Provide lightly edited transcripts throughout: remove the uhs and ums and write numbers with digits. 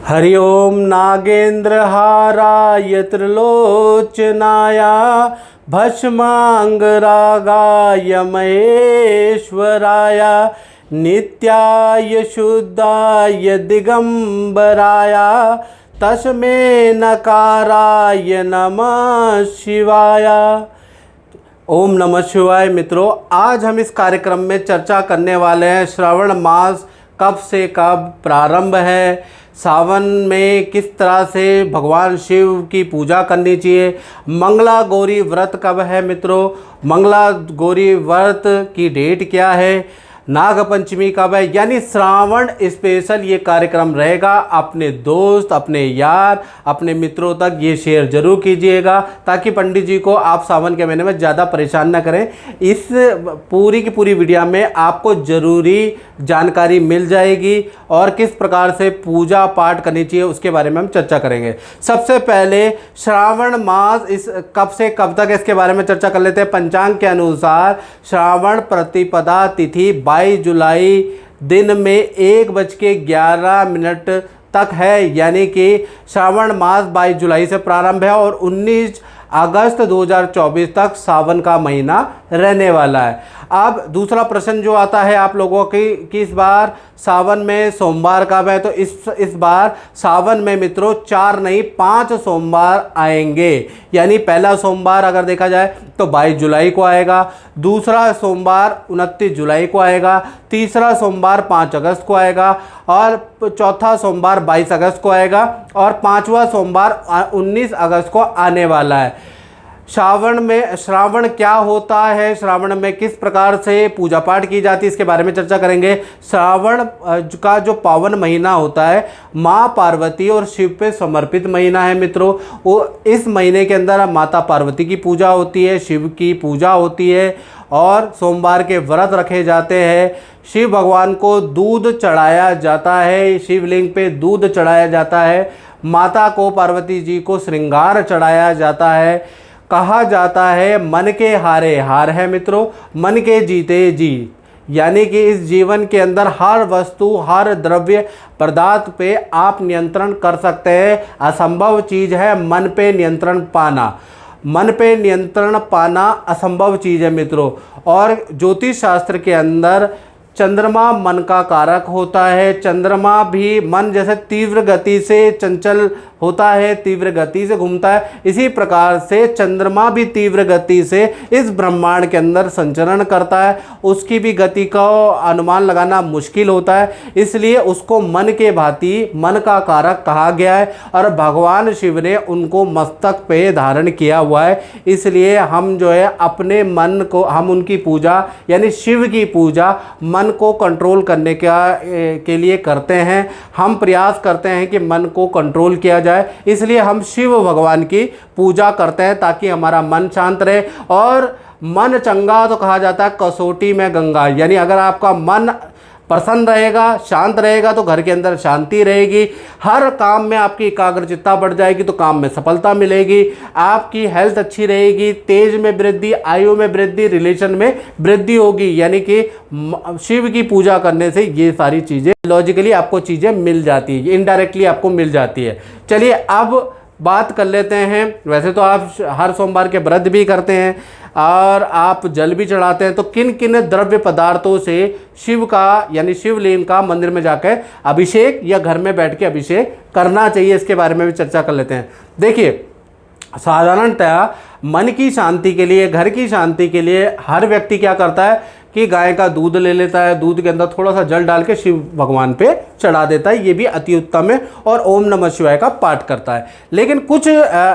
हरि ओम नागेन्द्रहाराय त्रिलोचनाय भस्मांगरागाय महेश्वराय नित्याय शुद्धाय दिगंबराय तस्मै नकाराय नमः शिवाय। ओम नमः शिवाय। मित्रों, आज हम इस कार्यक्रम में चर्चा करने वाले हैं श्रावण मास कब से कब प्रारंभ है, सावन में किस तरह से भगवान शिव की पूजा करनी चाहिए, मंगला गौरी व्रत कब है मित्रों, मंगला गौरी व्रत की डेट क्या है, नाग पंचमी कब है, यानी श्रावण स्पेशल ये कार्यक्रम रहेगा। अपने दोस्त, अपने यार, अपने मित्रों तक ये शेयर जरूर कीजिएगा ताकि पंडित जी को आप सावन के महीने में ज़्यादा परेशान ना करें। इस पूरी की पूरी वीडियो में आपको ज़रूरी जानकारी मिल जाएगी और किस प्रकार से पूजा पाठ करनी चाहिए उसके बारे में हम चर्चा करेंगे। सबसे पहले श्रावण मास इस कब से कब तक है इसके बारे में चर्चा कर लेते हैं। पंचांग के अनुसार श्रावण प्रतिपदा तिथि 22 जुलाई दिन में 1:11 तक है, यानी कि श्रावण मास 22 जुलाई से प्रारंभ है और 19 अगस्त 2024 तक सावन का महीना रहने वाला है। अब दूसरा प्रश्न जो आता है आप लोगों की कि इस बार सावन में सोमवार कब है, तो इस बार सावन में मित्रों 4 नहीं 5 सोमवार आएंगे। यानी पहला सोमवार अगर देखा जाए तो 22 जुलाई को आएगा, दूसरा सोमवार 29 जुलाई को आएगा, तीसरा सोमवार 5 अगस्त को आएगा और चौथा सोमवार 22 अगस्त को आएगा और पांचवा सोमवार 19 अगस्त को आने वाला है। श्रावण क्या होता है, श्रावण में किस प्रकार से पूजा पाठ की जाती है इसके बारे में चर्चा करेंगे। श्रावण का जो पावन महीना होता है माँ पार्वती और शिव पे समर्पित महीना है मित्रों। वो इस महीने के अंदर माता पार्वती की पूजा होती है, शिव की पूजा होती है और सोमवार के व्रत रखे जाते हैं। शिव भगवान को दूध चढ़ाया जाता है, शिवलिंग पे दूध चढ़ाया जाता है, माता को पार्वती जी को श्रृंगार चढ़ाया जाता है। कहा जाता है मन के हारे हार है मित्रों, मन के जीते जी, यानी कि इस जीवन के अंदर हर वस्तु हर द्रव्य पदार्थ पे आप नियंत्रण कर सकते हैं। असंभव चीज़ है मन पे नियंत्रण पाना, मन पे नियंत्रण पाना असंभव चीज़ है मित्रों। और ज्योतिष शास्त्र के अंदर चंद्रमा मन का कारक होता है। चंद्रमा भी मन जैसे तीव्र गति से चंचल होता है, तीव्र गति से घूमता है, इसी प्रकार से चंद्रमा भी तीव्र गति से इस ब्रह्मांड के अंदर संचरण करता है। उसकी भी गति का अनुमान लगाना मुश्किल होता है, इसलिए उसको मन के भांति मन का कारक कहा गया है और भगवान शिव ने उनको मस्तक पे धारण किया हुआ है। इसलिए हम जो है अपने मन को, हम उनकी पूजा यानी शिव की पूजा मन को कंट्रोल करने के लिए करते हैं। हम प्रयास करते हैं कि मन को कंट्रोल किया जाए, इसलिए हम शिव भगवान की पूजा करते हैं ताकि हमारा मन शांत रहे। और मन चंगा तो कहा जाता है कसौटी में गंगा, यानी अगर आपका मन प्रसन्न रहेगा, शांत रहेगा तो घर के अंदर शांति रहेगी, हर काम में आपकी एकाग्रचित्ता बढ़ जाएगी तो काम में सफलता मिलेगी, आपकी हेल्थ अच्छी रहेगी, तेज में वृद्धि, आयु में वृद्धि, रिलेशन में वृद्धि होगी। यानी कि शिव की पूजा करने से ये सारी चीज़ें लॉजिकली आपको चीज़ें मिल जाती है, इनडायरेक्टली आपको मिल जाती है। चलिए अब बात कर लेते हैं। वैसे तो आप हर सोमवार के व्रत भी करते हैं और आप जल भी चढ़ाते हैं, तो किन किन द्रव्य पदार्थों से शिव का यानी शिवलिंग का मंदिर में जाकर अभिषेक या घर में बैठ के अभिषेक करना चाहिए इसके बारे में भी चर्चा कर लेते हैं। देखिए, साधारणतः मन की शांति के लिए, घर की शांति के लिए हर व्यक्ति क्या करता है कि गाय का दूध ले लेता है, दूध के अंदर थोड़ा सा जल डाल के शिव भगवान पे चढ़ा देता है, ये भी अति उत्तम है, और ओम नमः शिवाय का पाठ करता है। लेकिन कुछ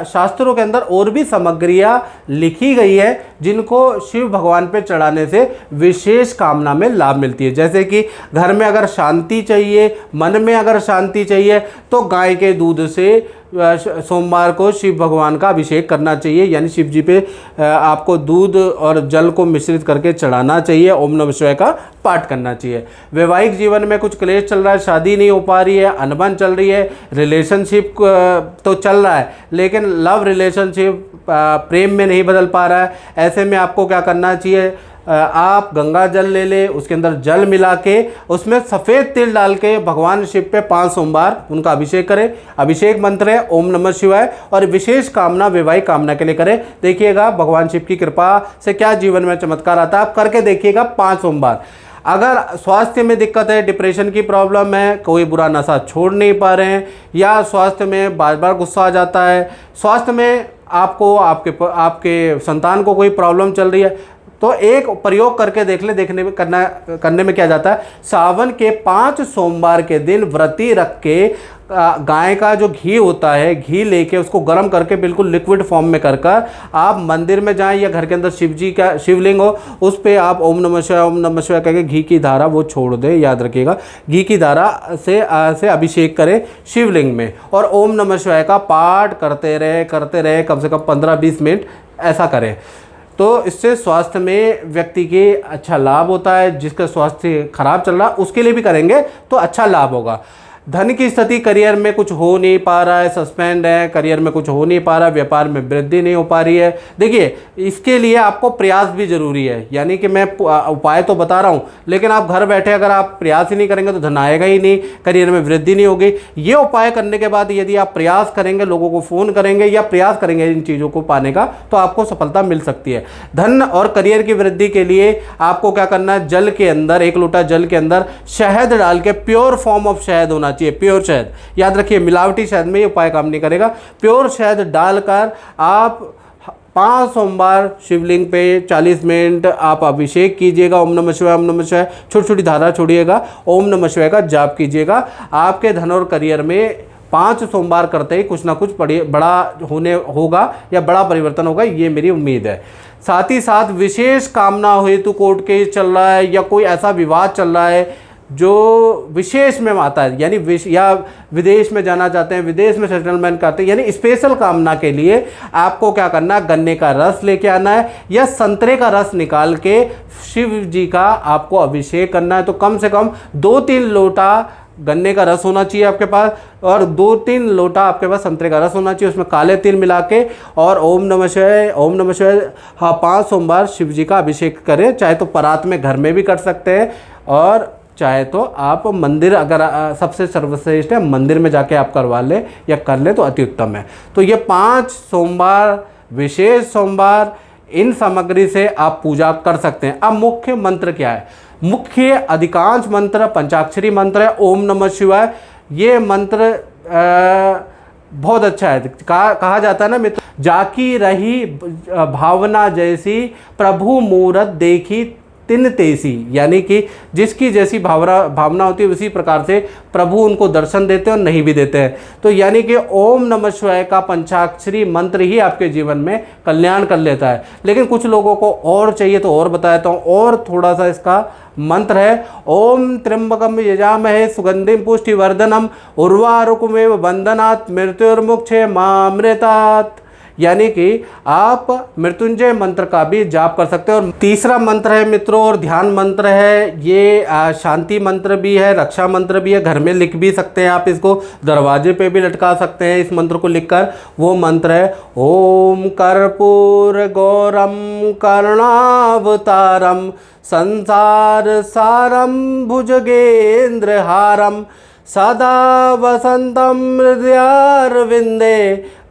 शास्त्रों के अंदर और भी सामग्रियाँ लिखी गई है जिनको शिव भगवान पे चढ़ाने से विशेष कामना में लाभ मिलती है। जैसे कि घर में अगर शांति चाहिए, मन में अगर शांति चाहिए तो गाय के दूध से सोमवार को शिव भगवान का अभिषेक करना चाहिए, यानी शिव जी पे आपको दूध और जल को मिश्रित करके चढ़ाना चाहिए, ओम नमः शिवाय का पाठ करना चाहिए। वैवाहिक जीवन में कुछ क्लेश चल रहा है, शादी नहीं हो पा रही है, अनबन चल रही है, रिलेशनशिप तो चल रहा है लेकिन लव रिलेशनशिप प्रेम में नहीं बदल पा रहा है, ऐसे में आपको क्या करना चाहिए, आप गंगा जल ले ले, उसके अंदर जल मिला के उसमें सफ़ेद तिल डाल के भगवान शिव पे 5 सोमवार उनका अभिषेक करें। अभिषेक मंत्र है ओम नमः शिवाय, और विशेष कामना वैवाहिक कामना के लिए करें। देखिएगा भगवान शिव की कृपा से क्या जीवन में चमत्कार आता है। आप करके देखिएगा 5 सोमवार। अगर स्वास्थ्य में दिक्कत है, डिप्रेशन की प्रॉब्लम है, कोई बुरा नशा छोड़ नहीं पा रहे हैं, या स्वास्थ्य में बार बार गुस्सा आ जाता है, स्वास्थ्य में आपको आपके संतान को कोई प्रॉब्लम चल रही है, तो एक प्रयोग करके देख ले। करने में क्या जाता है, सावन के 5 सोमवार के दिन व्रती रख के गाय का जो घी होता है, घी लेके उसको गर्म करके बिल्कुल लिक्विड फॉर्म में कर आप मंदिर में जाएं या घर के अंदर शिव जी का शिवलिंग हो, उस पे आप ओम नमः शिवाय कह के घी की धारा वो छोड़ दें। याद रखिएगा, घी की धारा से अभिषेक करें शिवलिंग में, और ओम नमः शिवाय का पाठ करते रहे कम से कम 15-20 मिनट ऐसा करें। तो इससे स्वास्थ्य में व्यक्ति के अच्छा लाभ होता है। जिसका स्वास्थ्य खराब चल रहा है उसके लिए भी करेंगे तो अच्छा लाभ होगा। धन की स्थिति, करियर में कुछ हो नहीं पा रहा है, सस्पेंड है, करियर में कुछ हो नहीं पा रहा है, व्यापार में वृद्धि नहीं हो पा रही है। देखिए इसके लिए आपको प्रयास भी ज़रूरी है। यानी कि मैं उपाय तो बता रहा हूँ, लेकिन आप घर बैठे अगर आप प्रयास ही नहीं करेंगे तो धन आएगा ही नहीं, करियर में वृद्धि नहीं होगी। ये उपाय करने के बाद यदि आप प्रयास करेंगे, लोगों को फ़ोन करेंगे या प्रयास करेंगे इन चीज़ों को पाने का, तो आपको सफलता मिल सकती है। धन और करियर की वृद्धि के लिए आपको क्या करना है, जल के अंदर 1 लोटा जल के अंदर शहद डाल के, प्योर फॉर्म ऑफ शहद होना चाहिए, प्योर शहद। याद रखिए मिलावटी शहद में ये उपाय काम नहीं करेगा। प्योर शहद डालकर आप 5 सोमवार शिवलिंग पे 40 मिनट आप अभिषेक कीजिएगा। ओम नमः शिवाय, ओम नमः शिवाय, छोटी छोटी धारा छोड़िएगा, ओम नमः शिवाय का जाप कीजिएगा। आपके धन और करियर में 5 सोमवार करते ही कुछ ना कुछ बड़ा होने होगा या बड़ा परिवर्तन होगा, ये मेरी उम्मीद है। साथ ही साथ विशेष कामना हेतु कोर्ट केस चल रहा है या कोई ऐसा विवाद चल रहा है जो विशेष में आता है, यानी या विदेश में जाना चाहते हैं, विदेश में सेटलमेंट करते हैं, यानी स्पेशल कामना के लिए आपको क्या करना है, गन्ने का रस लेके आना है या संतरे का रस निकाल के शिव जी का आपको अभिषेक करना है। तो कम से कम 2-3 लोटा गन्ने का रस होना चाहिए आपके पास, और 2-3 लोटा आपके पास संतरे का रस होना चाहिए, उसमें काले तिल मिला के, और ओम नमः शिवाय, ओम नमः शिवाय। हाँ, 5 सोमवार शिव जी का अभिषेक करें। चाहे तो परात में घर में भी कर सकते हैं, और चाहे तो आप मंदिर, अगर सबसे सर्वश्रेष्ठ है मंदिर में जाके आप करवा लें या कर लें तो अति उत्तम है। तो ये 5 सोमवार, विशेष सोमवार, इन सामग्री से आप पूजा कर सकते हैं। अब मुख्य मंत्र क्या है? मुख्य अधिकांश मंत्र पंचाक्षरी मंत्र है, ओम नमः शिवाय। ये मंत्र बहुत अच्छा है। कहा जाता है ना मित्र, जाकी रही भावना जैसी, प्रभु मूरत देखी तिन तेसी, यानी कि जिसकी जैसी भावना होती है उसी प्रकार से प्रभु उनको दर्शन देते हैं और नहीं भी देते हैं। तो यानी कि ओम नमः शिवाय का पंचाक्षरी मंत्र ही आपके जीवन में कल्याण कर लेता है। लेकिन कुछ लोगों को और चाहिए तो और बताता हूँ, और थोड़ा सा इसका मंत्र है, ओम त्र्यंबकम यजामहे सुगंधिम पुष्टिवर्धनम उर्वारुकमेव बंधनात् मृत्युर्मुक्षे मामृतात्। यानी कि आप मृत्युंजय मंत्र का भी जाप कर सकते हैं। और तीसरा मंत्र है मित्रों, और ध्यान मंत्र है, ये शांति मंत्र भी है, रक्षा मंत्र भी है। घर में लिख भी सकते हैं आप, इसको दरवाजे पे भी लटका सकते हैं इस मंत्र को लिखकर। वो मंत्र है, ओम कर्पूर गौरम करुणावतारम संसार सारम भुजगेंद्र हारम सदा वसंतम हृदयारविंदे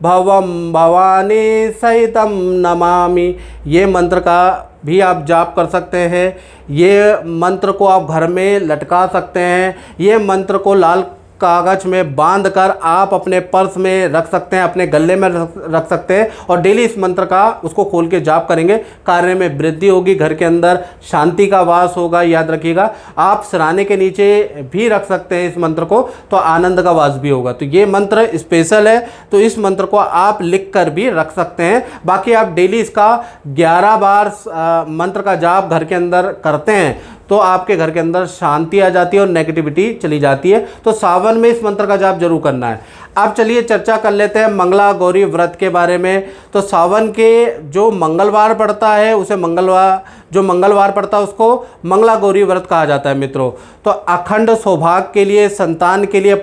भवम भवानी सहितम नमामि। ये मंत्र का भी आप जाप कर सकते हैं। ये मंत्र को आप घर में लटका सकते हैं। ये मंत्र को लाल कागज में बांधकर आप अपने पर्स में रख सकते हैं, अपने गले में रख सकते हैं, और डेली इस मंत्र का उसको खोल के जाप करेंगे। कार्य में वृद्धि होगी, घर के अंदर शांति का वास होगा। याद रखिएगा, आप सिराने के नीचे भी रख सकते हैं इस मंत्र को, तो आनंद का वास भी होगा। तो ये मंत्र स्पेशल है, तो इस मंत्र को आप लिख कर भी रख सकते हैं। बाकी आप डेली इसका 11 बार मंत्र का जाप घर के अंदर करते हैं तो आपके घर के अंदर शांति आ जाती है और नेगेटिविटी चली जाती है। तो सावन में इस मंत्र का जाप जरूर करना है। अब चलिए चर्चा कर लेते हैं मंगला गौरी व्रत के बारे में। तो सावन के जो मंगलवार पड़ता है उसे मंगलवार पड़ता है उसको मंगला गौरी व्रत कहा जाता है मित्रों। तो अखंड सौभाग्य के लिए, संतान के लिए,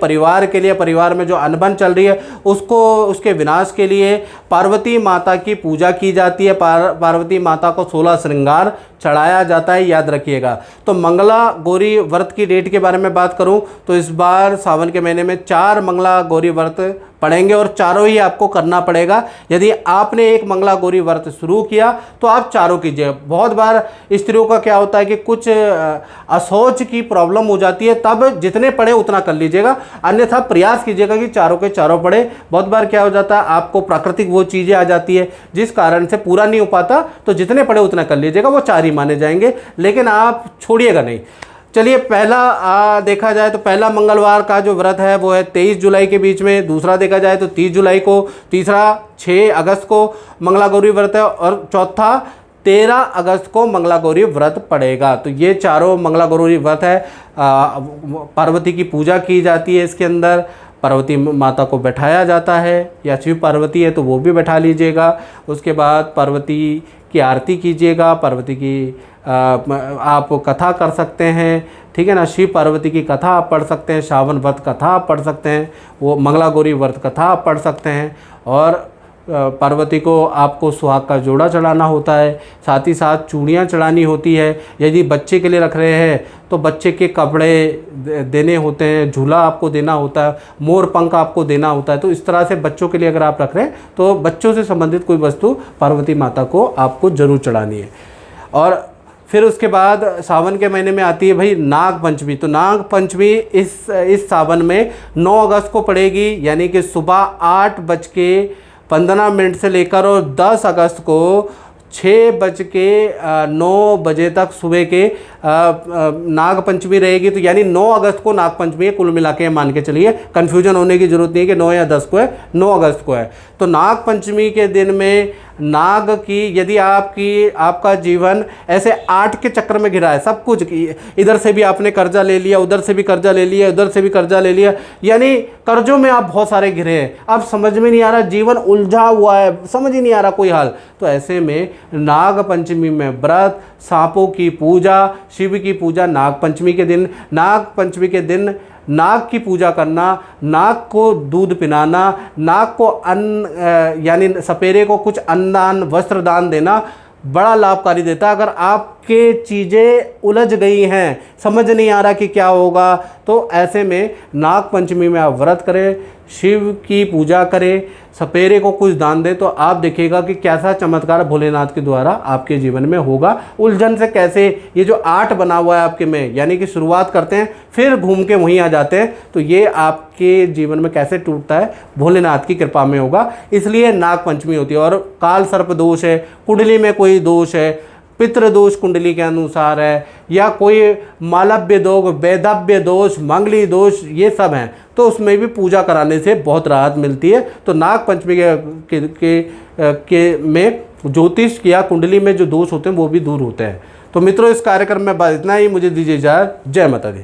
परिवार में जो अनबन चल रही है उसके विनाश के लिए पार्वती माता की पूजा की जाती है। पार्वती माता को 16 श्रृंगार चढ़ाया जाता है, याद रखिएगा। तो मंगला गौरी व्रत की डेट के बारे में बात करूं तो इस बार सावन के महीने में 4 मंगला गौरी व्रत पड़ेंगे और चारों ही आपको करना पड़ेगा। यदि आपने एक मंगला गौरी व्रत शुरू किया तो आप चारों कीजिए। बहुत बार स्त्रियों का क्या होता है कि कुछ असौच की प्रॉब्लम हो जाती है, तब जितने पड़े उतना कर लीजिएगा, अन्यथा प्रयास कीजिएगा कि चारों के चारों पड़े। बहुत बार क्या हो जाता है, आपको प्राकृतिक वो चीज़ें आ जाती है जिस कारण से पूरा नहीं हो पाता, तो जितने पड़े उतना कर लीजिएगा, वो 4 ही माने जाएंगे, लेकिन आप छोड़िएगा नहीं। चलिए पहला देखा जाए तो पहला मंगलवार का जो व्रत है वो है 23 जुलाई के बीच में, दूसरा देखा जाए तो 30 जुलाई को, तीसरा 6 अगस्त को मंगला गौरी व्रत है और चौथा 13 अगस्त को मंगला गौरी व्रत पड़ेगा। तो ये चारों मंगला गौरी व्रत है। पार्वती की पूजा की जाती है इसके अंदर, पार्वती माता को बैठाया जाता है, या शिव पार्वती है तो वो भी बैठा लीजिएगा। उसके बाद पार्वती की आरती कीजिएगा, पार्वती की आप कथा कर सकते हैं, ठीक है ना। शिव पार्वती की कथा आप पढ़ सकते हैं, श्रावण व्रत कथा आप पढ़ सकते हैं, वो मंगला गौरी व्रत कथा आप पढ़ सकते हैं। और पार्वती को आपको सुहाग का जोड़ा चढ़ाना होता है, साथ ही साथ चूड़ियाँ चढ़ानी होती है। यदि बच्चे के लिए रख रहे हैं तो बच्चे के कपड़े देने होते हैं, झूला आपको देना होता है, मोर पंख आपको देना होता है। तो इस तरह से बच्चों के लिए अगर आप रख रहे हैं तो बच्चों से संबंधित कोई वस्तु पार्वती माता को आपको ज़रूर चढ़ानी है। और फिर उसके बाद सावन के महीने में आती है भाई नाग पंचमी। तो नाग पंचमी इस सावन में 9 अगस्त को पड़ेगी, यानी कि सुबह 8:15 से लेकर और 10 अगस्त को 6:09 तक सुबह के नाग पंचमी रहेगी। तो यानी 9 अगस्त को नाग पंचमी है, कुल मिला के मान के चलिए, कन्फ्यूजन होने की जरूरत नहीं है कि 9 या 10 को है, 9 अगस्त को है। तो नाग पंचमी के दिन में नाग की, यदि आपका जीवन ऐसे 8 के चक्र में घिरा है, सब कुछ इधर से भी आपने कर्जा ले लिया, उधर से भी कर्जा ले लिया, उधर से भी कर्जा ले लिया, यानी कर्जों में आप बहुत सारे घिरे हैं, अब समझ में नहीं आ रहा, जीवन उलझा हुआ है, समझ ही नहीं आ रहा कोई हाल। तो ऐसे में नाग पंचमी में व्रत, सांपों की पूजा, शिव की पूजा नाग पंचमी के दिन, नाग पंचमी के दिन नाग की पूजा करना, नाग को दूध पिलाना, नाग को अन्न यानी सपेरे को कुछ अन्नदान, वस्त्र दान देना बड़ा लाभकारी देता है। अगर आपके चीज़ें उलझ गई हैं, समझ नहीं आ रहा कि क्या होगा, तो ऐसे में नाग पंचमी में आप व्रत करें, शिव की पूजा करें, सपेरे को कुछ दान दें, तो आप देखिएगा कि कैसा चमत्कार भोलेनाथ के द्वारा आपके जीवन में होगा। उलझन से कैसे, ये जो 8 बना हुआ है आपके में, यानी कि शुरुआत करते हैं फिर घूम के वहीं आ जाते हैं, तो ये आपके जीवन में कैसे टूटता है, भोलेनाथ की कृपा में होगा। इसलिए नाग पंचमी होती है। और काल सर्प दोष है, कुंडली में कोई दोष है, पितृ दोष कुंडली के अनुसार है, या कोई मालव्य दोष, वैधव्य दोष, मंगली दोष, ये सब हैं, तो उसमें भी पूजा कराने से बहुत राहत मिलती है। तो नाग पंचमी के में ज्योतिष या कुंडली में जो दोष होते हैं वो भी दूर होते हैं। तो मित्रों, इस कार्यक्रम में बस इतना ही। मुझे दीजिए इजाज़त। जय माता दी।